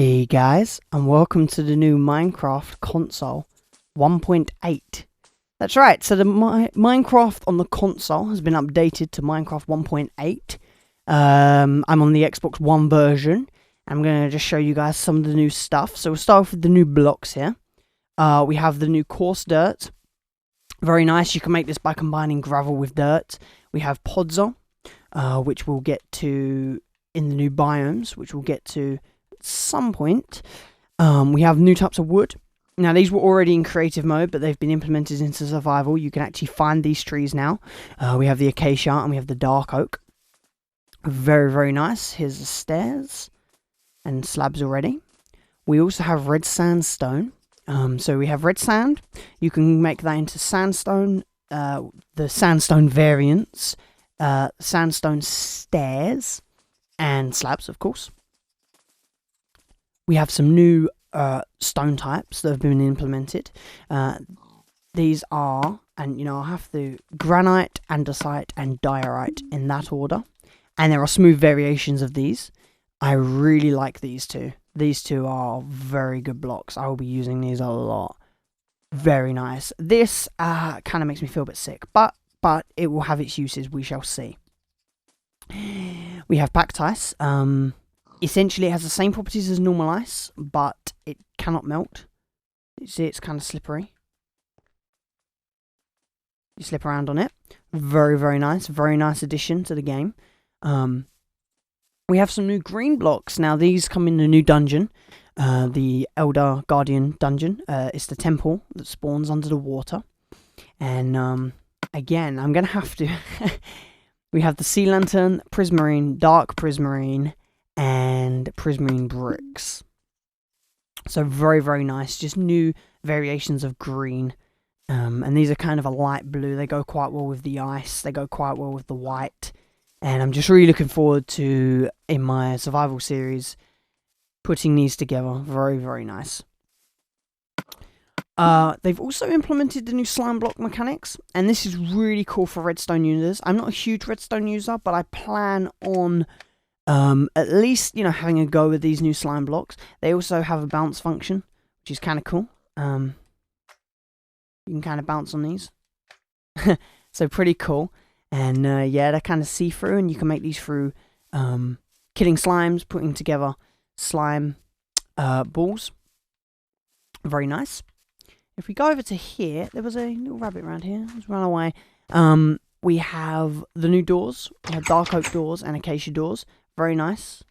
Hey guys, and welcome to the new Minecraft console 1.8. That's right, so the Minecraft on the console has been updated to Minecraft 1.8. I'm on the Xbox One version. I'm going to just show you guys some of the new stuff. So we'll start off with the new blocks here. We have the new coarse dirt. Very nice, you can make this by combining gravel with dirt. We have podzol, which we'll get to in the new biomes, which we'll get to some point. We have new types of wood. Now these were already in creative mode, but they've been implemented into survival. You can actually find these trees now. We have the acacia and we have the dark oak. Very, very nice. Here's the stairs and slabs already. We also have red sandstone. So we have red sand. You can make that into sandstone, the sandstone variants, sandstone stairs, and slabs, of course. We have some new stone types that have been implemented. These are, and I'll have the granite, andesite, and diorite in that order. And there are smooth variations of these. I really like these two. These two are very good blocks. I will be using these a lot. Very nice. This kind of makes me feel a bit sick, but it will have its uses. We shall see. We have pactice. Essentially, it has the same properties as normal ice, but it cannot melt. You see, it's kind of slippery. You slip around on it. Very, very nice. Very nice addition to the game. We have some new green blocks. Now, these come in a new dungeon. The Elder Guardian dungeon. It's the temple that spawns under the water. And, again, I'm going to have to... We have the sea lantern, prismarine, dark prismarine, and prismarine bricks. So very, very nice. Just new variations of green. And these are kind of a light blue. They go quite well with the ice. They go quite well with the white. And I'm just really looking forward to, in my survival series, putting these together. Very, very nice. They've also implemented the new slime block mechanics, and this is really cool for redstone users. I'm not a huge redstone user, but I plan on at least, having a go with these new slime blocks. They also have a bounce function, which is kind of cool. You can kind of bounce on these. So pretty cool. And yeah, they're kind of see-through, and you can make these through killing slimes, putting together slime balls. Very nice. If we go over to here, there was a little rabbit around here. Let's run away. We have the new doors. We have dark oak doors and acacia doors. Very nice.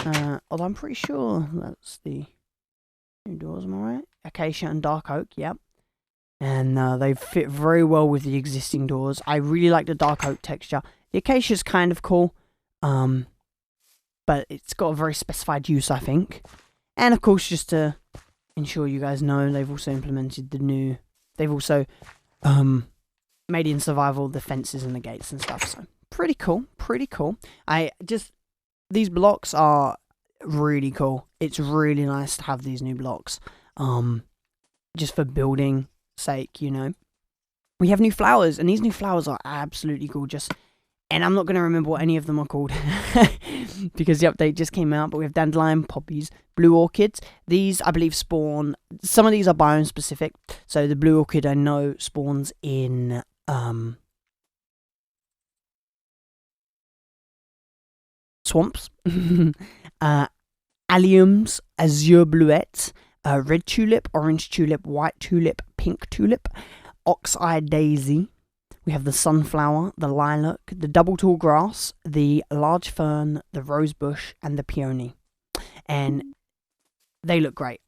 Although I'm pretty sure that's the new doors, am I right? Acacia and dark oak, yep. And they fit very well with the existing doors. I really like the dark oak texture. The acacia's kind of cool. But it's got a very specified use, I think. And of course, just to ensure you guys know, they've also implemented the new... They've also made in survival the fences and the gates and stuff. So, pretty cool. Pretty cool. These blocks are really cool. It's really nice to have these new blocks. Just for building sake, We have new flowers, and these new flowers are absolutely gorgeous. And I'm not going to remember what any of them are called because the update just came out. But we have dandelion, poppies, blue orchids. These, I believe, spawn... Some of these are biome specific. So the blue orchid, I know, spawns in... swamps. Alliums, azure bluette, red tulip, orange tulip, white tulip, pink tulip, ox-eye daisy. We have the sunflower, the lilac, the double tall grass, the large fern, the rose bush, and the peony. And they look great.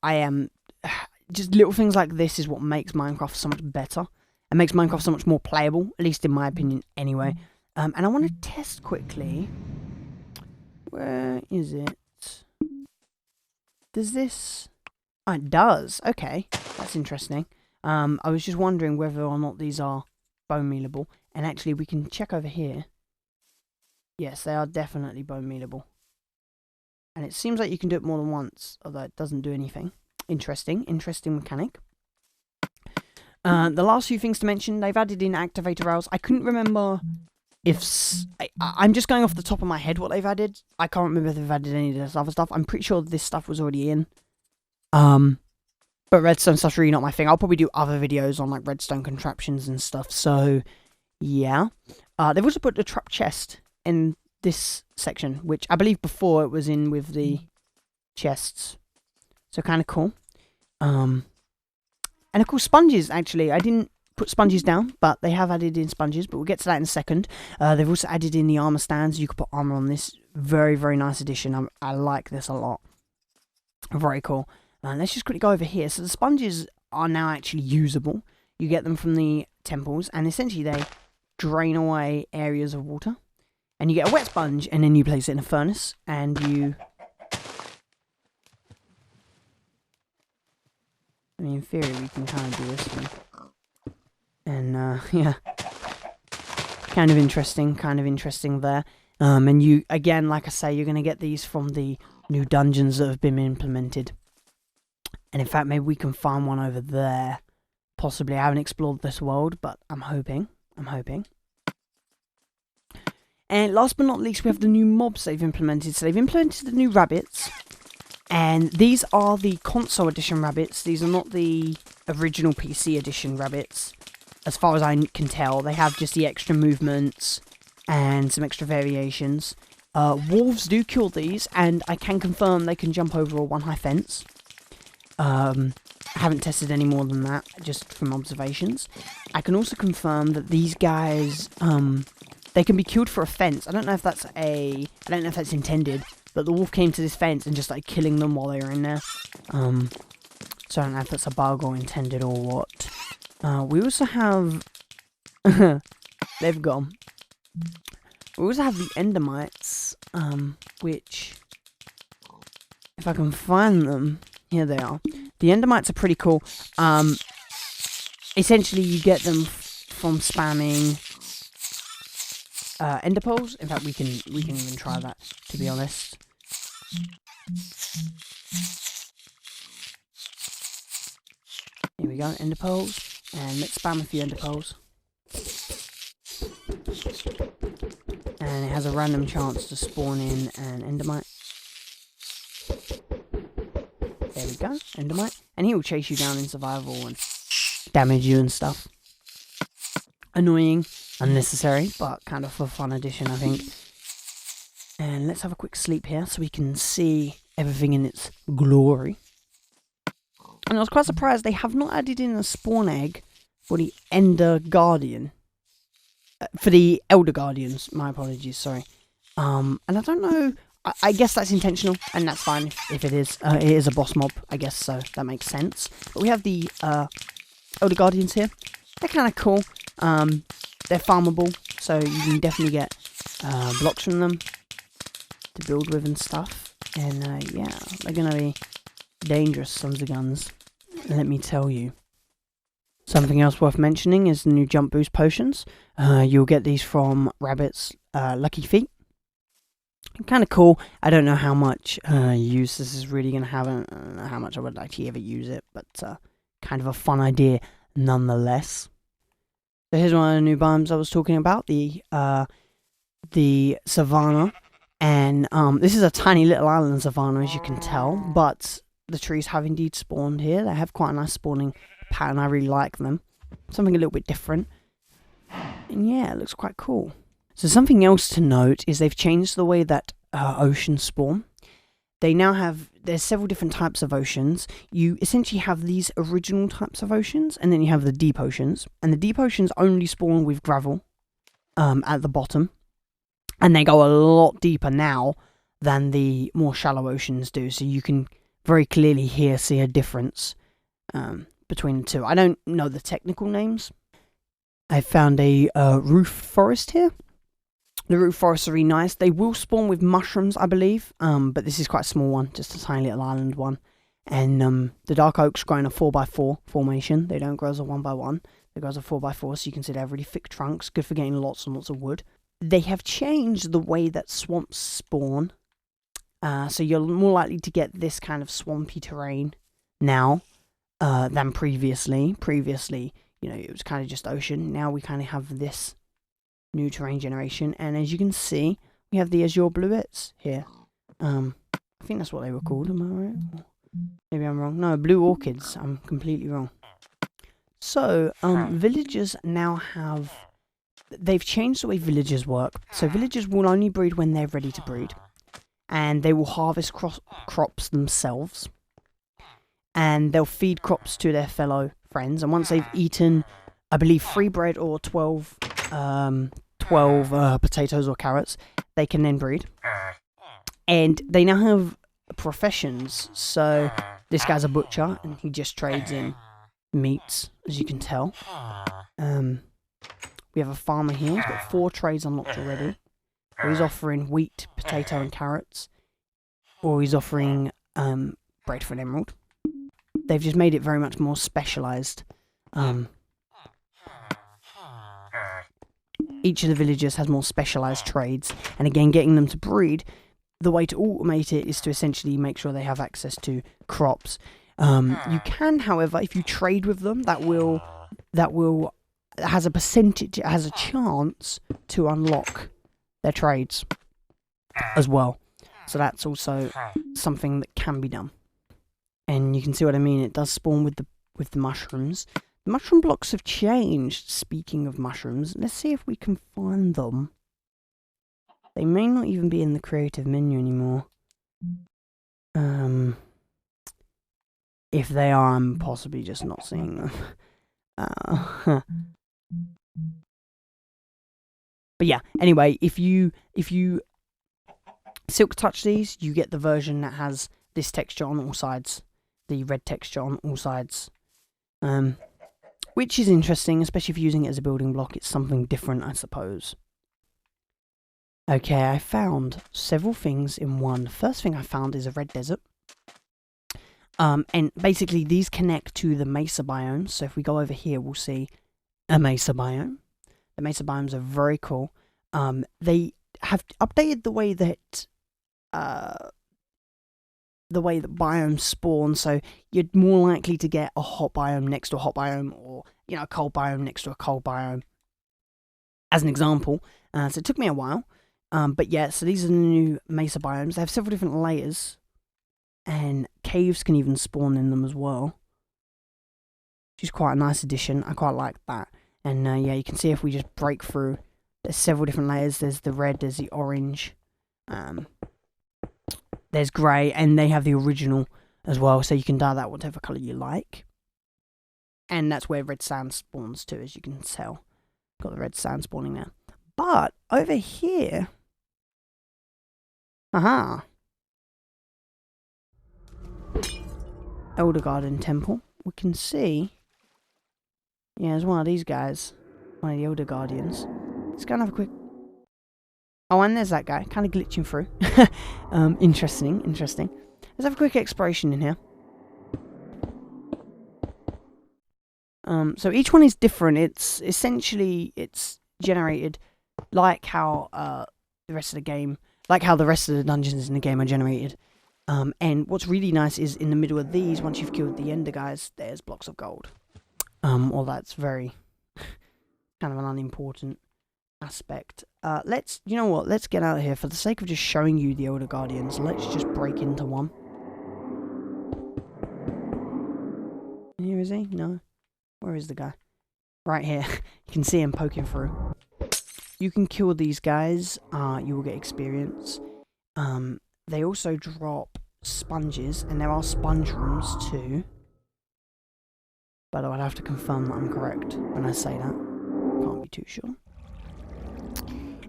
Just little things like this is what makes Minecraft so much better. It makes Minecraft so much more playable, at least in my opinion anyway. And I want to test quickly. Where is it? Does this... Oh, it does. Okay, that's interesting. I was just wondering whether or not these are bone mealable, and actually we can check over here. Yes, they are definitely bone mealable, and it seems like you can do it more than once, although it doesn't do anything. Interesting mechanic. The last few things to mention, they've added in activator rails. I couldn't remember I'm just going off the top of my head what they've added. I can't remember if they've added any of this other stuff. I'm pretty sure this stuff was already in. But redstone stuff's really not my thing. I'll probably do other videos on like redstone contraptions and stuff. So yeah. They've also put the trap chest in this section, which I believe before it was in with the chests. So kind of cool. And of course sponges, actually. I didn't put sponges down, but they have added in sponges, but we'll get to that in a second. They've also added in the armor stands. You can put armor on this. Very, very nice addition. I like this a lot. Very cool. Let's just quickly go over here. So the sponges are now actually usable. You get them from the temples, and essentially they drain away areas of water. And you get a wet sponge, and then you place it in a furnace, and you... I mean, in theory, we can kind of do this one. And, yeah. Kind of interesting there. And you, again, like I say, you're going to get these from the new dungeons that have been implemented. And in fact, maybe we can find one over there. Possibly. I haven't explored this world, but I'm hoping. And last but not least, we have the new mobs they've implemented. So they've implemented the new rabbits. And these are the console edition rabbits. These are not the original PC edition rabbits. As far as I can tell, they have just the extra movements and some extra variations. Wolves do kill these, and I can confirm they can jump over a one-high fence. I haven't tested any more than that, just from observations. I can also confirm that these guys, they can be killed for a fence. I don't know if that's intended, but the wolf came to this fence and just started killing them while they were in there. So I don't know if that's a bug or intended or what. We also have... they've gone. We also have the endermites, which... if I can find them... Here they are. The endermites are pretty cool. Essentially, you get them from spamming ender pearls. In fact, we can even try that, to be honest. Here we go, ender pearls. And let's spam a few ender pearls. And it has a random chance to spawn in an endermite. There we go, endermite. And he will chase you down in survival and damage you and stuff. Annoying, unnecessary, but kind of a fun addition, I think. And let's have a quick sleep here so we can see everything in its glory. And I was quite surprised they have not added in a spawn egg for the Ender Guardian. For the Elder Guardians, my apologies, sorry. And I don't know... I guess that's intentional, and that's fine if it is. It is a boss mob, I guess, so that makes sense. But we have the Elder Guardians here. They're kind of cool. They're farmable, so you can definitely get blocks from them to build with and stuff. And yeah, they're going to be dangerous sons of guns, let me tell you. Something else worth mentioning is the new jump boost potions. You'll get these from Rabbit's Lucky Feet. Kind of cool. I don't know how much use this is really going to have. I don't know how much I would actually ever use it, but kind of a fun idea nonetheless. So here's one of the new biomes I was talking about, the Savannah. And this is a tiny little island Savannah, as you can tell, but the trees have indeed spawned here. They have quite a nice spawning pattern. I really like them. Something a little bit different. And yeah, it looks quite cool. So something else to note is they've changed the way that oceans spawn. They now have, there's several different types of oceans. You essentially have these original types of oceans, and then you have the deep oceans. And the deep oceans only spawn with gravel at the bottom. And they go a lot deeper now than the more shallow oceans do. So you can very clearly here see a difference between the two. I don't know the technical names. I found a roof forest here. The root forests are really nice. They will spawn with mushrooms, I believe, but this is quite a small one, just a tiny little island one. And the dark oaks grow in a 4x4 formation. They don't grow as a 1x1. They grow as a 4x4, so you can see they have really thick trunks, good for getting lots and lots of wood. They have changed the way that swamps spawn, so you're more likely to get this kind of swampy terrain now than previously. Previously, you know, it was kind of just ocean. Now we kind of have this new terrain generation. And as you can see, we have the azure bluets here. I think that's what they were called, am I right? Maybe I'm wrong. No, blue orchids. I'm completely wrong. So, villagers now have... They've changed the way villagers work. So villagers will only breed when they're ready to breed. And they will harvest crops themselves. And they'll feed crops to their fellow friends. And once they've eaten, I believe, 3 bread or 12 potatoes or carrots, they can then breed. And they now have professions. So this guy's a butcher, and he just trades in meats, as you can tell. We have a farmer here. He's got 4 trades unlocked already. He's offering wheat, potato, and carrots. Or he's offering bread for an emerald. They've just made it very much more specialised. Each of the villagers has more specialised trades. And again, getting them to breed, the way to automate it is to essentially make sure they have access to crops. You can, however, if you trade with them, that has a percentage, it has a chance to unlock their trades as well. So that's also something that can be done. And you can see what I mean. It does spawn with the mushrooms. The mushroom blocks have changed. Speaking of mushrooms, let's see if we can find them. They may not even be in the creative menu anymore. If they are, I'm possibly just not seeing them. But yeah, anyway, if you silk touch these, you get the version that has this texture on all sides, the red texture on all sides, which is interesting, especially if you're using it as a building block. It's something different, I suppose. Okay, I found several things in one. The first thing I found is a red desert. And basically these connect to the mesa biomes. So if we go over here, we'll see a mesa biome. The mesa biomes are very cool. They have updated the way that biomes spawn, so you're more likely to get a hot biome next to a hot biome, or a cold biome next to a cold biome, as an example. So it took me a while, but yeah. So these are the new mesa biomes. They have several different layers, and caves can even spawn in them as well, which is quite a nice addition. I quite like that. And yeah, you can see if we just break through, there's several different layers. There's the red, there's the orange, there's grey, and they have the original as well, so you can dye that whatever colour you like. And that's where red sand spawns too, as you can tell. Got the red sand spawning there. But over here, Elder Garden Temple, we can see, yeah, there's one of these guys, one of the Elder Guardians. Let's go and have a quick... Oh, and there's that guy, kind of glitching through. Interesting. Let's have a quick exploration in here. So each one is different. It's essentially, it's generated like how the rest of the game, like how the rest of the dungeons in the game are generated. And what's really nice is in the middle of these, once you've killed the ender guys, there's blocks of gold. Well, that's very kind of an unimportant aspect. You know what, let's get out of here. For the sake of just showing you the Elder Guardians, let's just break into one. Here is he? No. Where is the guy? Right here. You can see him poking through. You can kill these guys. You will get experience. They also drop sponges, and there are sponge rooms too. But I'd have to confirm that I'm correct when I say that. Can't be too sure.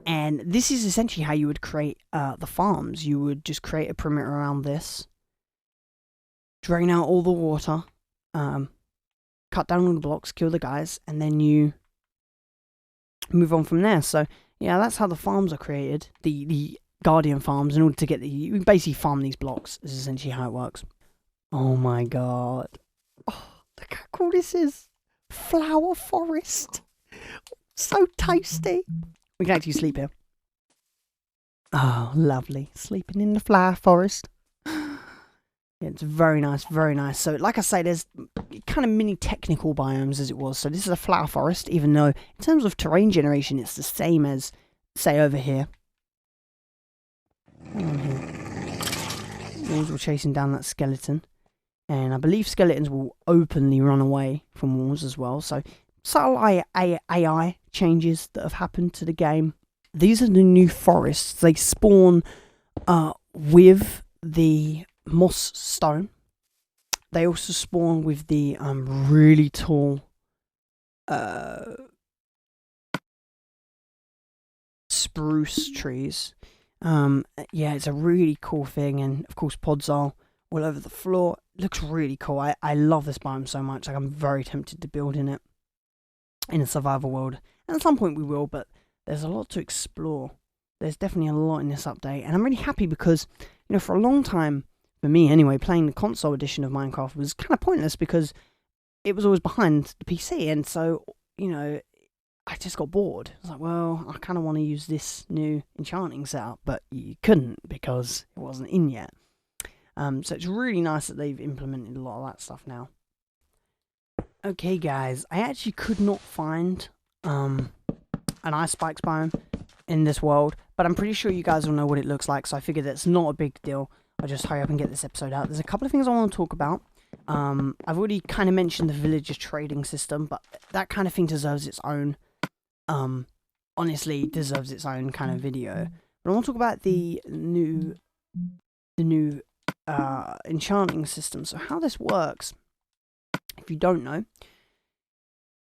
And this is essentially how you would create the farms. You would just create a perimeter around this, drain out all the water, cut down all the blocks, kill the guys, and then you move on from there. So yeah, that's how the farms are created. The Guardian farms, in order to get you basically farm these blocks, is essentially how it works. Oh my god. Oh, look how cool this is. Flower forest. So tasty. We can actually sleep here. Oh, lovely. Sleeping in the flower forest. Yeah, it's very nice, very nice. So, like I say, there's kind of mini technical biomes as it was. So this is a flower forest, even though in terms of terrain generation, it's the same as, say, over here. Wolves were chasing down that skeleton. And I believe skeletons will openly run away from wolves as well. So subtle AI changes that have happened to the game. These are the new forests. They spawn with the moss stone. They also spawn with the really tall spruce trees. Yeah, it's a really cool thing, and of course pods are all over the floor. It looks really cool. I love this biome so much. Like, I'm very tempted to build in it in a survival world, and at some point we will, but there's a lot to explore. There's definitely a lot in this update, and I'm really happy because, you know, for a long time, for me anyway, playing the console edition of Minecraft was kind of pointless because it was always behind the PC, and so, you know, I just got bored. I was like, well, I kind of want to use this new enchanting setup, but you couldn't because it wasn't in yet. So it's really nice that they've implemented a lot of that stuff now. Okay, guys, I actually could not find an ice spikes biome in this world, but I'm pretty sure you guys will know what it looks like, so I figured that's not a big deal. I'll just hurry up and get this episode out. There's a couple of things I want to talk about. I've already kind of mentioned the villager trading system, but that kind of thing deserves its own, honestly, deserves its own kind of video. But I want to talk about the new enchanting system. So how this works, if you don't know,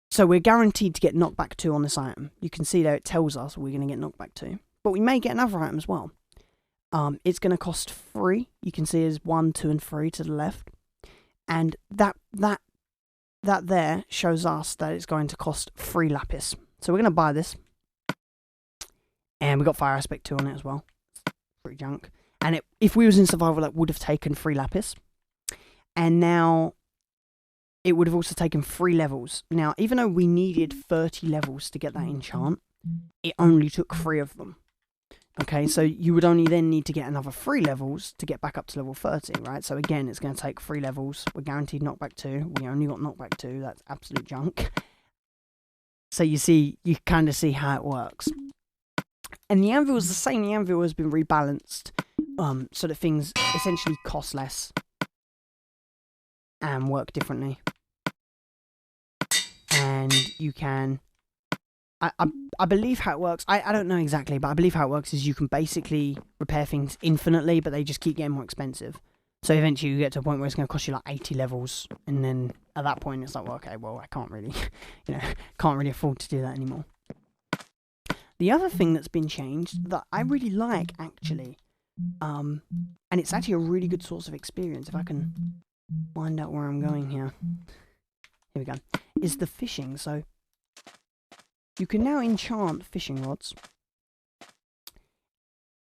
so we're guaranteed to get knockback 2 on this item. You can see there it tells us we're going to get knockback 2, but we may get another item as well. It's going to cost 3. You can see there's 1, 2, and 3 to the left, and that there shows us that it's going to cost 3 lapis. So we're going to buy this, and we got fire aspect 2 on it as well. Pretty junk. And if we was in survival, that would have taken 3 lapis, and now it would have also taken 3 levels. Now, even though we needed 30 levels to get that enchant, it only took 3 of them. Okay, so you would only then need to get another 3 levels to get back up to level 30, right? So again, it's going to take 3 levels. We're guaranteed knockback 2. We only got knockback 2. That's absolute junk. So you kind of see how it works. And the anvil is the same. The anvil has been rebalanced so that things essentially cost less and work differently. And you can... I believe how it works, I don't know exactly, but I believe how it works is you can basically repair things infinitely, but they just keep getting more expensive. So eventually you get to a point where it's going to cost you like 80 levels, and then at that point it's like, well, okay, well, I can't really, can't really afford to do that anymore. The other thing that's been changed that I really like, actually, and it's actually a really good source of experience, if I can find out where I'm going here. Here we go. Is the fishing. So you can now enchant fishing rods,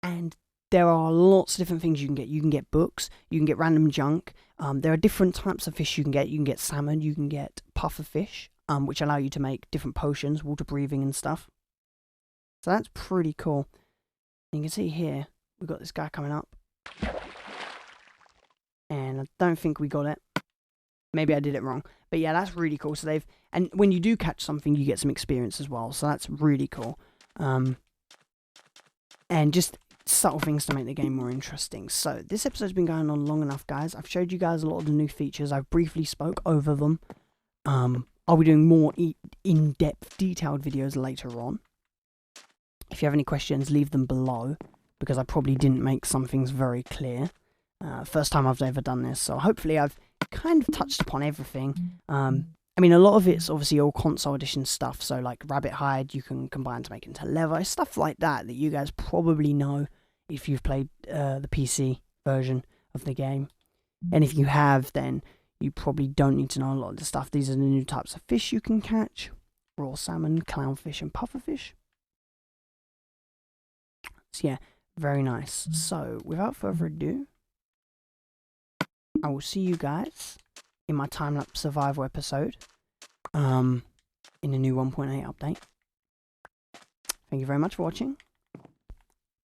and there are lots of different things you can get. You can get books, you can get random junk. There are different types of fish you can get. You can get salmon, you can get puffer fish, which allow you to make different potions, water breathing and stuff. So that's pretty cool. And you can see here, we've got this guy coming up. And I don't think we got it. Maybe I did it wrong. But yeah, that's really cool. So and when you do catch something, you get some experience as well. So that's really cool. And just subtle things to make the game more interesting. So this episode's been going on long enough, guys. I've showed you guys a lot of the new features. I've briefly spoke over them. I'll be doing more in-depth, detailed videos later on. If you have any questions, leave them below, because I probably didn't make some things very clear. First time I've ever done this, so hopefully I've kind of touched upon everything. I mean, a lot of it's obviously all console edition stuff, so like rabbit hide you can combine to make into leather, stuff like that you guys probably know if you've played the PC version of the game. And if you have, then you probably don't need to know a lot of the stuff. These are the new types of fish you can catch: raw salmon, clownfish, and pufferfish. So yeah, very nice. So without further ado, I will see you guys in my Timelapse Survival episode, in the new 1.8 update. Thank you very much for watching.